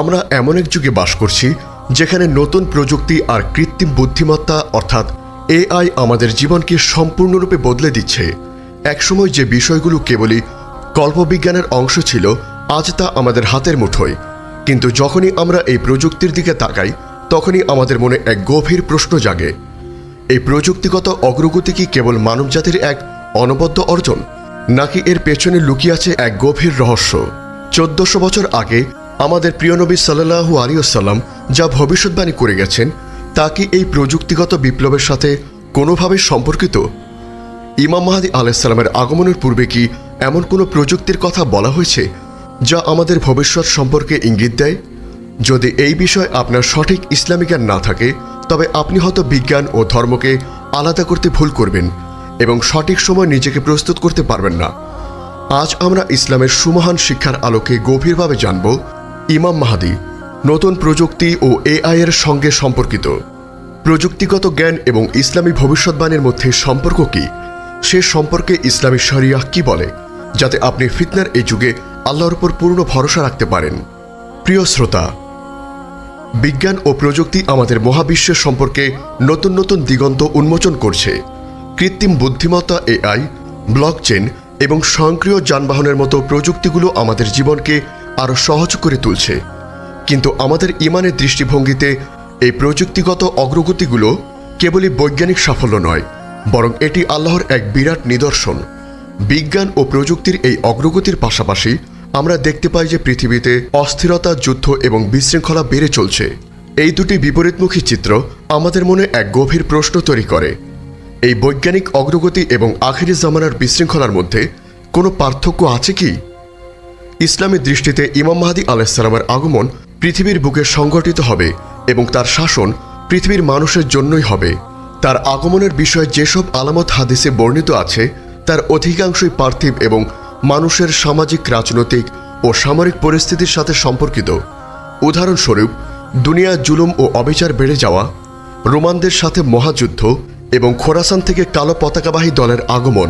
আমরা এমন এক যুগে বাস করছি যেখানে নতুন প্রযুক্তি আর কৃত্রিম বুদ্ধিমত্তা অর্থাৎ এআই আমাদের জীবনকে সম্পূর্ণরূপে বদলে দিচ্ছে। একসময় যে বিষয়গুলো কেবলই কল্পবিজ্ঞানের অংশ ছিল, আজ তা আমাদের হাতের মুঠোয়। কিন্তু যখনই আমরা এই প্রযুক্তির দিকে তাকাই, তখনই আমাদের মনে এক গভীর প্রশ্ন জাগে। এই প্রযুক্তিগত অগ্রগতি কি কেবল মানবজাতির এক অনবদ্য অর্জন, নাকি এর পেছনে লুকিয়ে আছে এক গভীর রহস্য? 1400 বছর আগে আমাদের প্রিয় নবী সাল্লাল্লাহু আলাইহি ওয়াসাল্লাম যা ভবিষ্যৎবাণী করে গেছেন, তা কি এই প্রযুক্তিগত বিপ্লবের সাথে কোনোভাবে সম্পর্কিত? ইমাম মাহদী আলাইহিস সালামের আগমনের পূর্বে কি এমন কোনো প্রযুক্তির কথা বলা হয়েছে যা আমাদের ভবিষ্যৎ সম্পর্কে ইঙ্গিত দেয়? যদি এই বিষয়ে আপনার সঠিক ইসলামী জ্ঞান না থাকে, তবে আপনি হয়তো বিজ্ঞান ও ধর্মকে আলাদা করতে ভুল করবেন এবং সঠিক সময় নিজেকে প্রস্তুত করতে পারবেন না। আজ আমরা ইসলামের সুমহান শিক্ষার আলোকে গভীরভাবে জানব ইমাম মাহদী, নতুন প্রযুক্তি ও এআই এর সঙ্গে সম্পর্কিত। প্রযুক্তিগত জ্ঞান এবং ইসলামী ভবিষ্যৎবাণীর মধ্যে সম্পর্ক কি? সে সম্পর্কে ইসলামী শরিয়াহ কি বলে, যাতে আপনি ফিতনার এই যুগে আল্লাহর উপর পূর্ণ ভরসা রাখতে পারেন? প্রিয় শ্রোতা, বিজ্ঞান ও প্রযুক্তি আমাদের মহাবিশ্বের সম্পর্কে নতুন নতুন দিগন্ত উন্মোচন করছে। কৃত্রিম বুদ্ধিমত্তা, এআই, ব্লকচেন এবং স্বয়ংক্রিয় যানবাহনের মতো প্রযুক্তিগুলো আমাদের জীবনকে আরও সহজ করে তুলছে। কিন্তু আমাদের ইমানের দৃষ্টিভঙ্গিতে এই প্রযুক্তিগত অগ্রগতিগুলো কেবলই বৈজ্ঞানিক সাফল্য নয়, বরং এটি আল্লাহর এক বিরাট নিদর্শন। বিজ্ঞান ও প্রযুক্তির এই অগ্রগতির পাশাপাশি আমরা দেখতে পাই যে পৃথিবীতে অস্থিরতা, যুদ্ধ এবং বিশৃঙ্খলা বেড়ে চলছে। এই দুটি বিপরীতমুখী চিত্র আমাদের মনে এক গভীর প্রশ্ন তৈরি করে। এই বৈজ্ঞানিক অগ্রগতি এবং আখিরি জামানার বিশৃঙ্খলার মধ্যে কোনো পার্থক্য আছে কি? ইসলামী দৃষ্টিতে ইমাম মাহদী আলাইহিস সালামের আগমন পৃথিবীর বুকে সংগঠিত হবে এবং তার শাসন পৃথিবীর মানুষের জন্যই হবে। তার আগমনের বিষয়ে যেসব আলামত হাদিসে বর্ণিত আছে, তার অধিকাংশই পার্থিব এবং মানুষের সামাজিক, রাজনৈতিক ও সামরিক পরিস্থিতির সাথে সম্পর্কিত। উদাহরণস্বরূপ, দুনিয়ায় জুলুম ও অবিচার বেড়ে যাওয়া, রোমানদের সাথে মহাযুদ্ধ এবং খোরাসান থেকে কালো পতাকাবাহী দলের আগমন,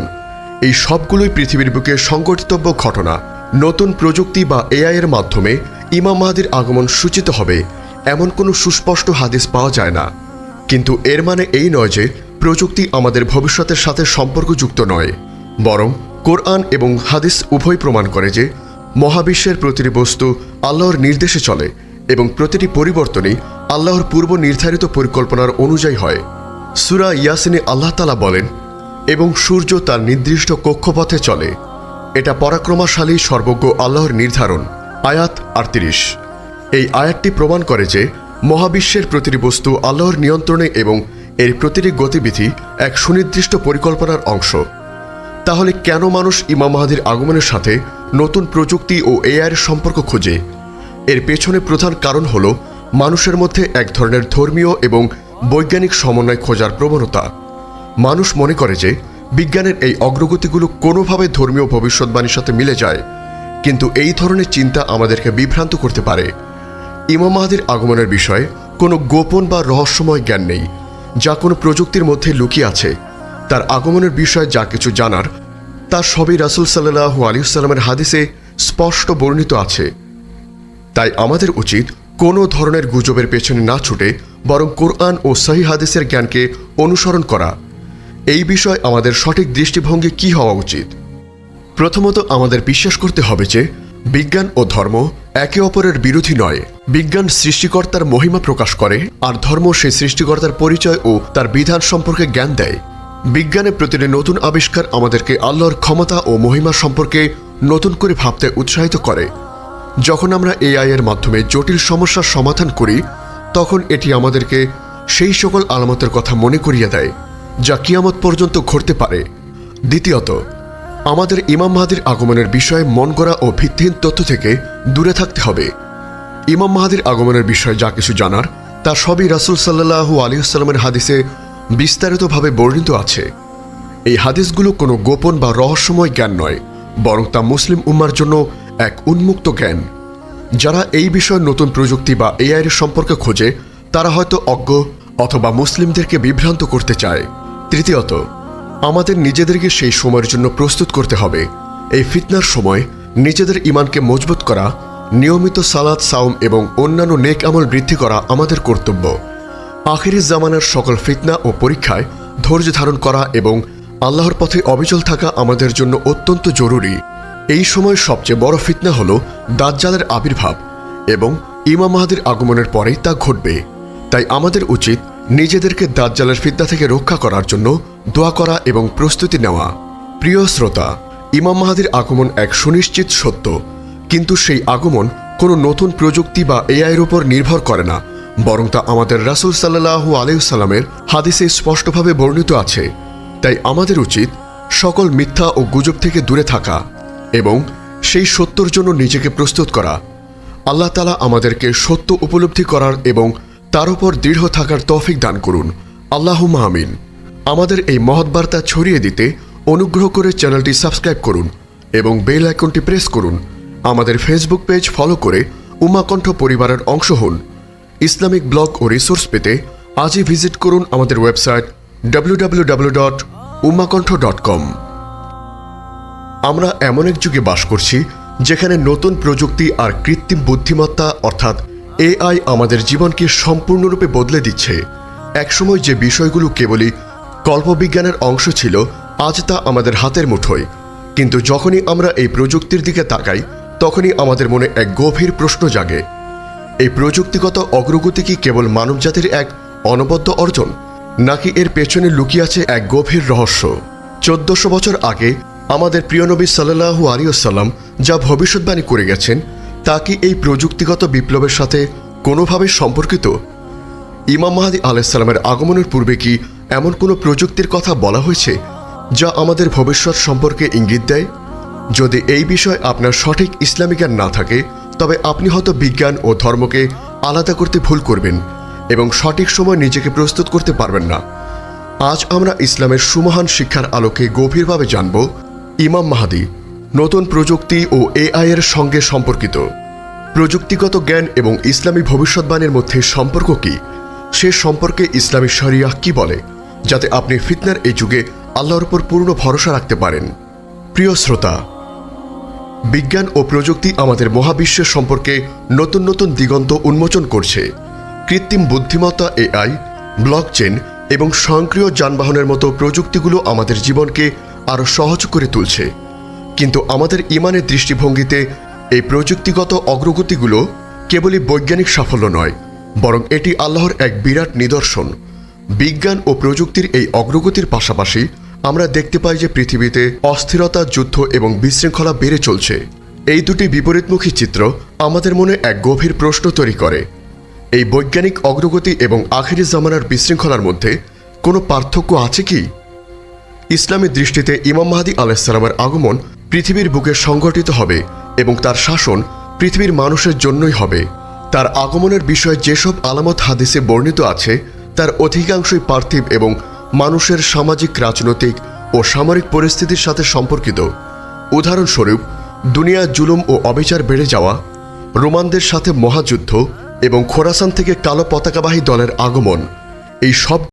এই সবগুলোই পৃথিবীর বুকে সংঘটিতব্য ঘটনা। নতুন প্রযুক্তি বা এআই এর মাধ্যমে ইমাম মাহদীর আগমন সূচিত হবে, এমন কোনো সুস্পষ্ট হাদিস পাওয়া যায় না। কিন্তু এর মানে এই নয় যে প্রযুক্তি আমাদের ভবিষ্যতের সাথে সম্পর্কযুক্ত নয়, বরং কোরআন এবং হাদিস উভয় প্রমাণ করে যে মহাবিশ্বের প্রতিটি বস্তু আল্লাহর নির্দেশে চলে এবং প্রতিটি পরিবর্তনই আল্লাহর পূর্ব নির্ধারিত পরিকল্পনার অনুযায়ী হয়। সূরা ইয়াসিনে আল্লাহ তাআলা বলেন, এবং সূর্য তার নির্দিষ্ট কক্ষপথে চলে। এটা পরাক্রমশালী সর্বজ্ঞ আল্লাহর নির্ধারণ। আয়াত 38। এই আয়াতটি প্রমাণ করে যে মহাবিশ্বের প্রতিটি বস্তু আল্লাহর নিয়ন্ত্রণে এবং এর প্রতিটি গতিবিধি এক সুনির্দিষ্ট পরিকল্পনার অংশ। তাহলে কেন মানুষ ইমাম মাহদীর আগমনের সাথে নতুন প্রযুক্তি ও এআইয়ের সম্পর্ক খোঁজে? এর পেছনে প্রধান কারণ হল মানুষের মধ্যে এক ধরনের ধর্মীয় এবং বৈজ্ঞানিক সমন্বয় খোঁজার প্রবণতা। মানুষ মনে করে যে বিজ্ঞানের এই অগ্রগতিগুলো কোনোভাবে ধর্মীয় ভবিষ্যৎবাণীর সাথে মিলে যায়, কিন্তু এই ধরনের চিন্তা আমাদেরকে বিভ্রান্ত করতে পারে। ইমাম মাহদীর আগমনের বিষয়ে কোনো গোপন বা রহস্যময় জ্ঞান নেই, যা কোনো প্রযুক্তির মধ্যে লুকিয়ে আছে। তার আগমনের বিষয়ে যা কিছু জানার, তা সবই রাসূল সাল্লাল্লাহু আলাইহি ওয়াসাল্লামের হাদিসে স্পষ্ট বর্ণিত আছে। তাই আমাদের উচিত কোনো ধরনের গুজবের পেছনে না ছুটে বরং কোরআন ও সহিহ হাদিসের জ্ঞানকে অনুসরণ করা। এই বিষয়ে আমাদের সঠিক দৃষ্টিভঙ্গি কি হওয়া উচিত? প্রথমত, আমাদের বিশ্বাস করতে হবে যে বিজ্ঞান ও ধর্ম একে অপরের বিরোধী নয়। বিজ্ঞান সৃষ্টিকর্তার মহিমা প্রকাশ করে, আর ধর্ম সেই সৃষ্টিকর্তার পরিচয় ও তার বিধান সম্পর্কে জ্ঞান দেয়। বিজ্ঞানের প্রতিটি নতুন আবিষ্কার আমাদেরকে আল্লাহর ক্ষমতা ও মহিমা সম্পর্কে নতুন করে ভাবতে উৎসাহিত করে। যখন আমরা এআই এর মাধ্যমে জটিল সমস্যার সমাধান করি, তখন এটি আমাদেরকে সেই সকল আলামতের কথা মনে করিয়ে দেয় যা কিয়ামত পর্যন্ত ঘটতে পারে। দ্বিতীয়ত, আমাদের ইমাম মাহদীর আগমনের বিষয়ে মন গড়া ও ভিত্তিহীন তথ্য থেকে দূরে থাকতে হবে। ইমাম মাহদীর আগমনের বিষয়ে যা কিছু জানার, তা সবই রাসূল সাল্লাল্লাহু আলাইহি ওয়াসাল্লামের হাদিসে বিস্তারিতভাবে বর্ণিত আছে। এই হাদিসগুলো কোনো গোপন বা রহস্যময় জ্ঞান নয়, বরং তা মুসলিম উম্মার জন্য এক উন্মুক্ত জ্ঞান। যারা এই বিষয়ে নতুন প্রযুক্তি বা এআই এর সম্পর্কে খোঁজে, তারা হয়তো অজ্ঞ অথবা মুসলিমদেরকে বিভ্রান্ত করতে চায়। তৃতীয়ত, আমাদের নিজেদেরকে সেই সময়ের জন্য প্রস্তুত করতে হবে। এই ফিতনার সময় নিজেদের ঈমানকে মজবুত করা নিয়মিত সালাত, সাওম এবং অন্যান্য নেক আমল বৃদ্ধি করা আমাদের কর্তব্য। আখিরি জামানার সকল ফিতনা ও পরীক্ষায় ধৈর্য ধারণ করা এবং আল্লাহর পথে অবিচল থাকা আমাদের জন্য অত্যন্ত জরুরি। এই সময় সবচেয়ে বড় ফিতনা হল দাজ্জালের আবির্ভাব এবং ইমাম মাহদীর আগমনের পরেই তা ঘটবে। তাই আমাদের উচিত নিজেদেরকে দাজ্জালের ফিতনা থেকে রক্ষা করার জন্য দোয়া করা এবং প্রস্তুতি নেওয়া। প্রিয় শ্রোতা, ইমাম মাহদীর আগমন এক সুনিশ্চিত সত্য, কিন্তু সেই আগমন কোনো নতুন প্রযুক্তি বা এআইয়ের উপর নির্ভর করে না, বরং তা আমাদের রাসূল সাল্লাল্লাহু আলাইহি ওয়াসাল্লামের হাদিসে স্পষ্টভাবে বর্ণিত আছে। তাই আমাদের উচিত সকল মিথ্যা ও গুজব থেকে দূরে থাকা এবং সেই সত্যর জন্য নিজেকে প্রস্তুত করা। আল্লাহ তাআলা আমাদেরকে সত্য উপলব্ধি করার এবং তার উপর দৃঢ় থাকার তৌফিক দান করুন। আল্লাহুম্মা আমিন। আমাদের এই মহৎ বার্তা ছড়িয়ে দিতে অনুগ্রহ করে চ্যানেলটি সাবস্ক্রাইব করুন এবং বেল আইকনটি প্রেস করুন। আমাদের ফেসবুক পেজ ফলো করে উম্মাকণ্ঠ পরিবারের অংশ হন। ইসলামিক ব্লগ ও রিসোর্স পেতে আজই ভিজিট করুন আমাদের ওয়েবসাইট www.ummakontho.com। আমরা এমন এক যুগে বাস করছি যেখানে নতুন প্রযুক্তি আর কৃত্রিম বুদ্ধিমত্তা অর্থাৎ এআই আমাদের জীবনকে সম্পূর্ণরূপে বদলে দিচ্ছে। একসময় যে বিষয়গুলো কেবলই কল্পবিজ্ঞানের অংশ ছিল, আজ তা আমাদের হাতের মুঠোয়। কিন্তু যখনই আমরা এই প্রযুক্তির দিকে তাকাই, তখনই আমাদের মনে এক গভীর প্রশ্ন জাগে। এই প্রযুক্তিগত অগ্রগতি কি কেবল মানবজাতির এক অনবদ্য অর্জন, নাকি এর পেছনে লুকিয়ে আছে এক গভীর রহস্য? 1400 বছর আগে আমাদের প্রিয় নবী সাল্লাল্লাহু আলাইহি ওয়াসাল্লাম যা ভবিষ্যৎবাণী করে গেছেন, তা কি এই প্রযুক্তিগত বিপ্লবের সাথে কোনোভাবে সম্পর্কিত? ইমাম মাহদী আলাইহিস সালামের আগমনের পূর্বে কি এমন কোনো প্রযুক্তির কথা বলা হয়েছে যা আমাদের ভবিষ্যৎ সম্পর্কে ইঙ্গিত দেয়? যদি এই বিষয়ে আপনার সঠিক ইসলামী জ্ঞান না থাকে, তবে আপনি হয়তো বিজ্ঞান ও ধর্মকে আলাদা করতে ভুল করবেন এবং সঠিক সময় নিজেকে প্রস্তুত করতে পারবেন না। আজ আমরা ইসলামের সুমহান শিক্ষার আলোকে গভীরভাবে জানব ইমাম মাহদী, নতুন প্রযুক্তি ও এআই এর সঙ্গে সম্পর্কিত প্রযুক্তিগত জ্ঞান এবং ইসলামী ভবিষ্যৎবাণীর মধ্যে সম্পর্ক কি, সে সম্পর্কে ইসলামী শরিয়াহ কি বলে, যাতে আপনি ফিতনার এই যুগে আল্লাহর উপর পূর্ণ ভরসা রাখতে পারেন। প্রিয় শ্রোতা, বিজ্ঞান ও প্রযুক্তি আমাদের মহাবিশ্বের সম্পর্কে নতুন নতুন দিগন্ত উন্মোচন করছে। কৃত্রিম বুদ্ধিমত্তা, এআই, ব্লকচেন এবং স্বয়ংক্রিয় যানবাহনের মতো প্রযুক্তিগুলো আমাদের জীবনকে আরও সহজ করে তুলছে। কিন্তু আমাদের ইমানের দৃষ্টিভঙ্গিতে এই প্রযুক্তিগত অগ্রগতিগুলো কেবলই বৈজ্ঞানিক সাফল্য নয়, বরং এটি আল্লাহর এক বিরাট নিদর্শন। বিজ্ঞান ও প্রযুক্তির এই অগ্রগতির পাশাপাশি আমরা দেখতে পাই যে পৃথিবীতে অস্থিরতা, যুদ্ধ এবং বিশৃঙ্খলা বেড়ে চলছে। এই দুটি বিপরীতমুখী চিত্র আমাদের মনে এক গভীর প্রশ্ন তৈরি করে। এই বৈজ্ঞানিক অগ্রগতি এবং আখিরি জামানার বিশৃঙ্খলার মধ্যে কোনো পার্থক্য আছে কি? ইসলামী দৃষ্টিতে ইমাম মাহদী আলাইহিস সালামের আগমন পৃথিবীর বুকে সংগঠিত হবে এবং তার শাসন পৃথিবীর মানুষের জন্যই হবে। তার আগমনের বিষয়ে যেসব আলামত হাদিসে বর্ণিত আছে, তার অধিকাংশই পার্থিব এবং মানুষের সামাজিক, রাজনৈতিক ও সামরিক পরিস্থিতির সাথে সম্পর্কিত। উদাহরণস্বরূপ, দুনিয়ায় জুলুম ও অবিচার বেড়ে যাওয়া, রোমানদের সাথে মহাযুদ্ধ এবং খোরাসান থেকে কালো পতাকাবাহী দলের আগমন, এই সব